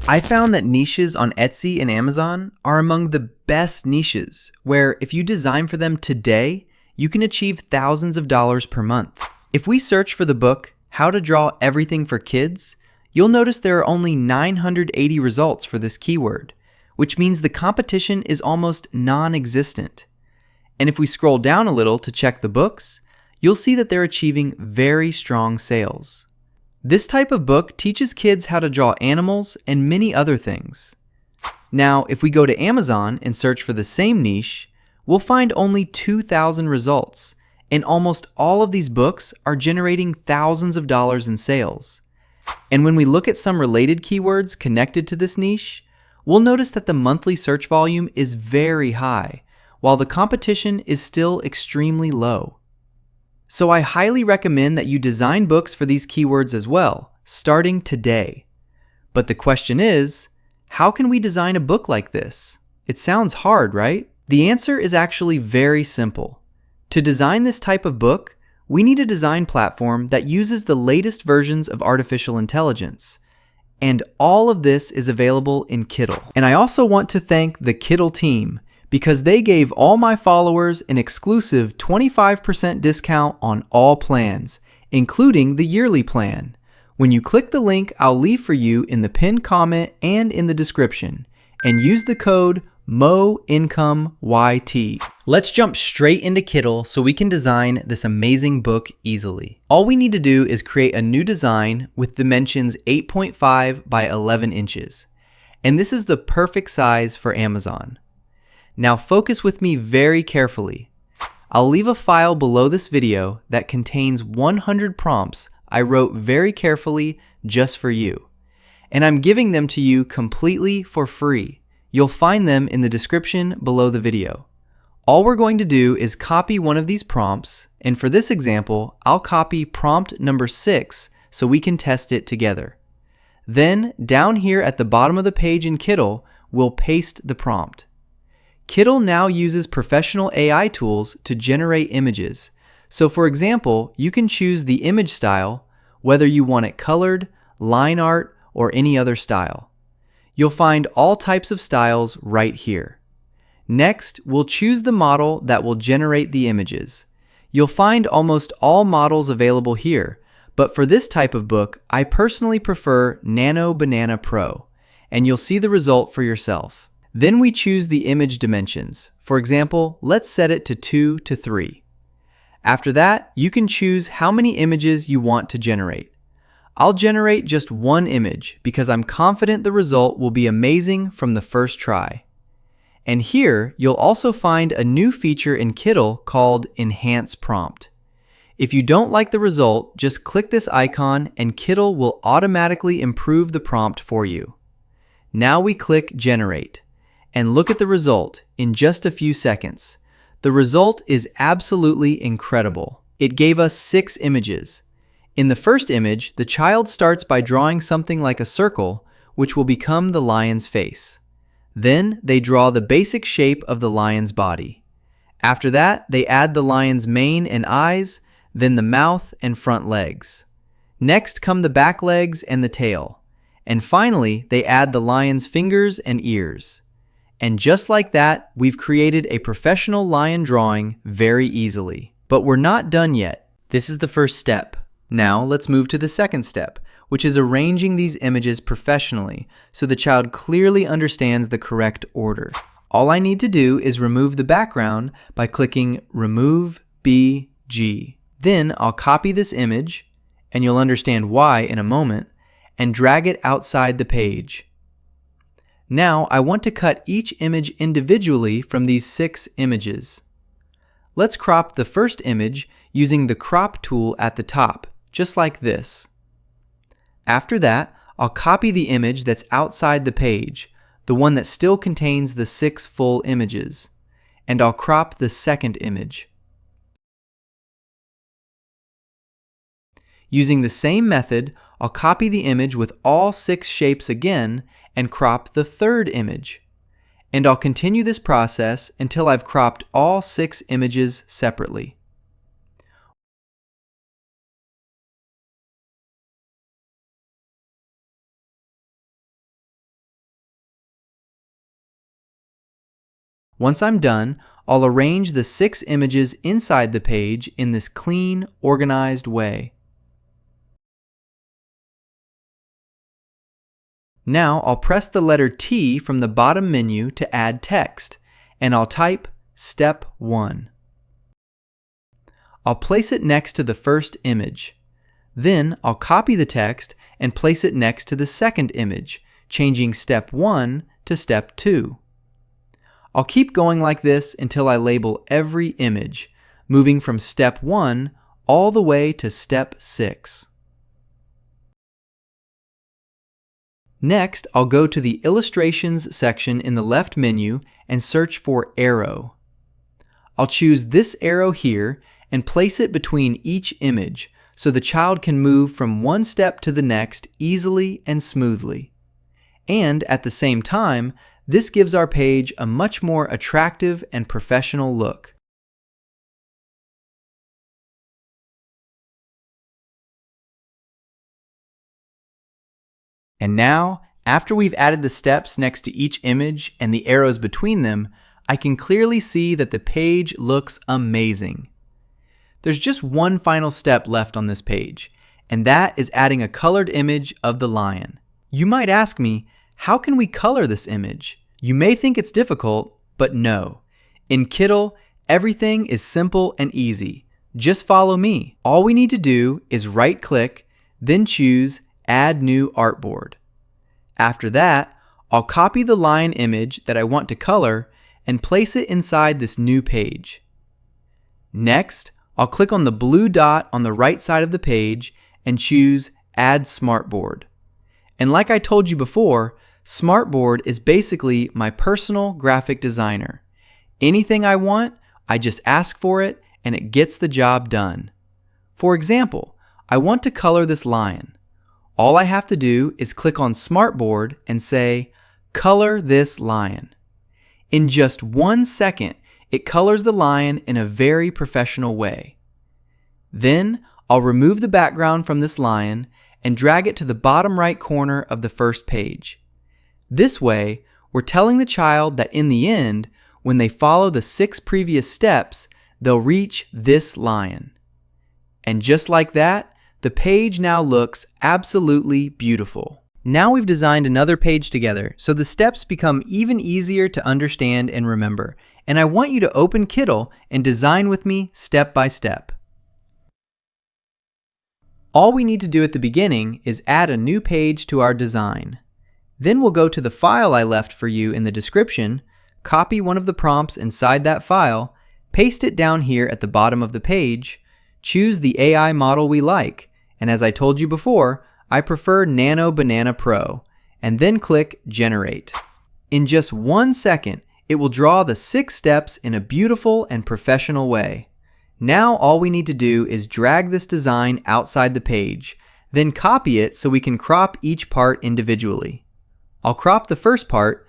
I found that niches on Etsy and Amazon are among the best niches, where if you design for them today, you can achieve thousands of dollars per month. If we search for the book, How to Draw Everything for Kids, you'll notice there are only 980 results for this keyword, which means the competition is almost non-existent. And if we scroll down a little to check the books, you'll see that they're achieving very strong sales. This type of book teaches kids how to draw animals and many other things. Now, if we go to Amazon and search for the same niche, we'll find only 2,000 results, and almost all of these books are generating thousands of dollars in sales. And when we look at some related keywords connected to this niche, we'll notice that the monthly search volume is very high, while the competition is still extremely low. So I highly recommend that you design books for these keywords as well, starting today. But the question is, how can we design a book like this? It sounds hard, right? The answer is actually very simple. To design this type of book, we need a design platform that uses the latest versions of artificial intelligence. And all of this is available in Kittl. And I also want to thank the Kittl team, because they gave all my followers an exclusive 25% discount on all plans, including the yearly plan. When you click the link I'll leave for you in the pinned comment and in the description, and use the code MOINCOMEYT. Let's jump straight into Kittl so we can design this amazing book easily. All we need to do is create a new design with dimensions 8.5 by 11 inches. And this is the perfect size for Amazon. Now focus with me very carefully. I'll leave a file below this video that contains 100 prompts I wrote very carefully just for you. And I'm giving them to you completely for free. You'll find them in the description below the video. All we're going to do is copy one of these prompts, and for this example, I'll copy prompt number 6 so we can test it together. Then, down here at the bottom of the page in Kittl, we'll paste the prompt. Kittl now uses professional AI tools to generate images. So for example, you can choose the image style, whether you want it colored, line art, or any other style. You'll find all types of styles right here. Next, we'll choose the model that will generate the images. You'll find almost all models available here, but for this type of book, I personally prefer Nano Banana Pro, and you'll see the result for yourself. Then we choose the image dimensions. For example, let's set it to 2 to 3. After that, you can choose how many images you want to generate. I'll generate just one image because I'm confident the result will be amazing from the first try. And here, you'll also find a new feature in Kittl called Enhance Prompt. If you don't like the result, just click this icon and Kittl will automatically improve the prompt for you. Now we click Generate. And look at the result in just a few seconds. The result is absolutely incredible. It gave us 6 images. In the first image, the child starts by drawing something like a circle, which will become the lion's face. Then they draw the basic shape of the lion's body. After that, they add the lion's mane and eyes, then the mouth and front legs. Next come the back legs and the tail. And finally, they add the lion's fingers and ears. And just like that, we've created a professional lion drawing very easily. But we're not done yet. This is the first step. Now let's move to the second step, which is arranging these images professionally so the child clearly understands the correct order. All I need to do is remove the background by clicking Remove BG. Then I'll copy this image, and you'll understand why in a moment, and drag it outside the page. Now I want to cut each image individually from these 6 images. Let's crop the first image using the crop tool at the top, just like this. After that, I'll copy the image that's outside the page, the one that still contains the 6 full images, and I'll crop the second image. Using the same method, I'll copy the image with all 6 shapes again and crop the third image. And I'll continue this process until I've cropped all 6 images separately. Once I'm done, I'll arrange the 6 images inside the page in this clean, organized way. Now I'll press the letter T from the bottom menu to add text, and I'll type Step 1. I'll place it next to the first image. Then I'll copy the text and place it next to the second image, changing Step 1 to Step 2. I'll keep going like this until I label every image, moving from Step 1 all the way to Step 6. Next, I'll go to the Illustrations section in the left menu and search for Arrow. I'll choose this arrow here and place it between each image so the child can move from one step to the next easily and smoothly. And at the same time, this gives our page a much more attractive and professional look. And now, after we've added the steps next to each image and the arrows between them, I can clearly see that the page looks amazing. There's just one final step left on this page, and that is adding a colored image of the lion. You might ask me, how can we color this image? You may think it's difficult, but no. In Kiddle, everything is simple and easy. Just follow me. All we need to do is right-click, then choose Add New Artboard. After that, I'll copy the lion image that I want to color and place it inside this new page. Next, I'll click on the blue dot on the right side of the page and choose Add Smartboard. And like I told you before, Smartboard is basically my personal graphic designer. Anything I want, I just ask for it and it gets the job done. For example, I want to color this lion. All I have to do is click on Smartboard and say, Color this lion. In just 1 second, it colors the lion in a very professional way. Then, I'll remove the background from this lion and drag it to the bottom right corner of the first page. This way, we're telling the child that in the end, when they follow the 6 previous steps, they'll reach this lion. And just like that, the page now looks absolutely beautiful. Now we've designed another page together, so the steps become even easier to understand and remember. And I want you to open Kiddle and design with me step by step. All we need to do at the beginning is add a new page to our design. Then we'll go to the file I left for you in the description, copy one of the prompts inside that file, paste it down here at the bottom of the page, choose the AI model we like, and as I told you before, I prefer Nano Banana Pro, and then click Generate. In just 1 second, it will draw the 6 steps in a beautiful and professional way. Now all we need to do is drag this design outside the page, then copy it so we can crop each part individually. I'll crop the first part,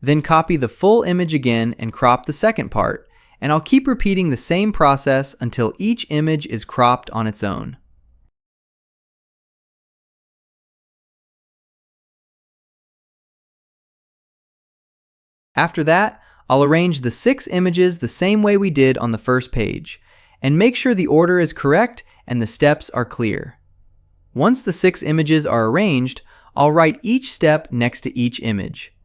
then copy the full image again and crop the second part, and I'll keep repeating the same process until each image is cropped on its own. After that, I'll arrange the 6 images the same way we did on the first page, and make sure the order is correct and the steps are clear. Once the 6 images are arranged, I'll write each step next to each image.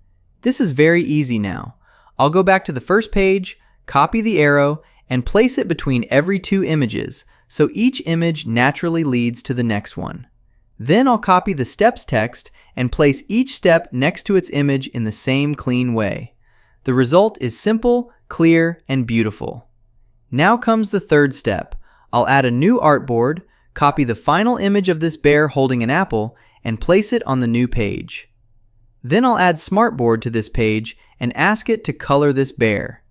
This is very easy now. I'll go back to the first page, copy the arrow, and place it between every 2 images, so each image naturally leads to the next one. Then I'll copy the steps text and place each step next to its image in the same clean way. The result is simple, clear, and beautiful. Now comes the third step. I'll add a new artboard, copy the final image of this bear holding an apple, and place it on the new page. Then I'll add Smartboard to this page and ask it to color this bear.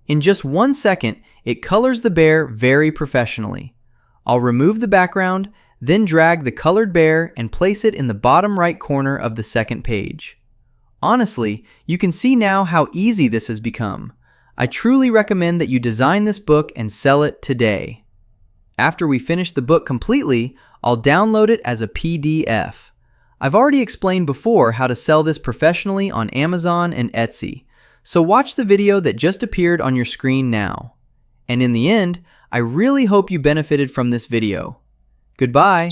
In just 1 second, it colors the bear very professionally. I'll remove the background, then drag the colored bear and place it in the bottom right corner of the second page. Honestly, you can see now how easy this has become. I truly recommend that you design this book and sell it today. After we finish the book completely, I'll download it as a PDF. I've already explained before how to sell this professionally on Amazon and Etsy, so watch the video that just appeared on your screen now. And in the end, I really hope you benefited from this video. Goodbye.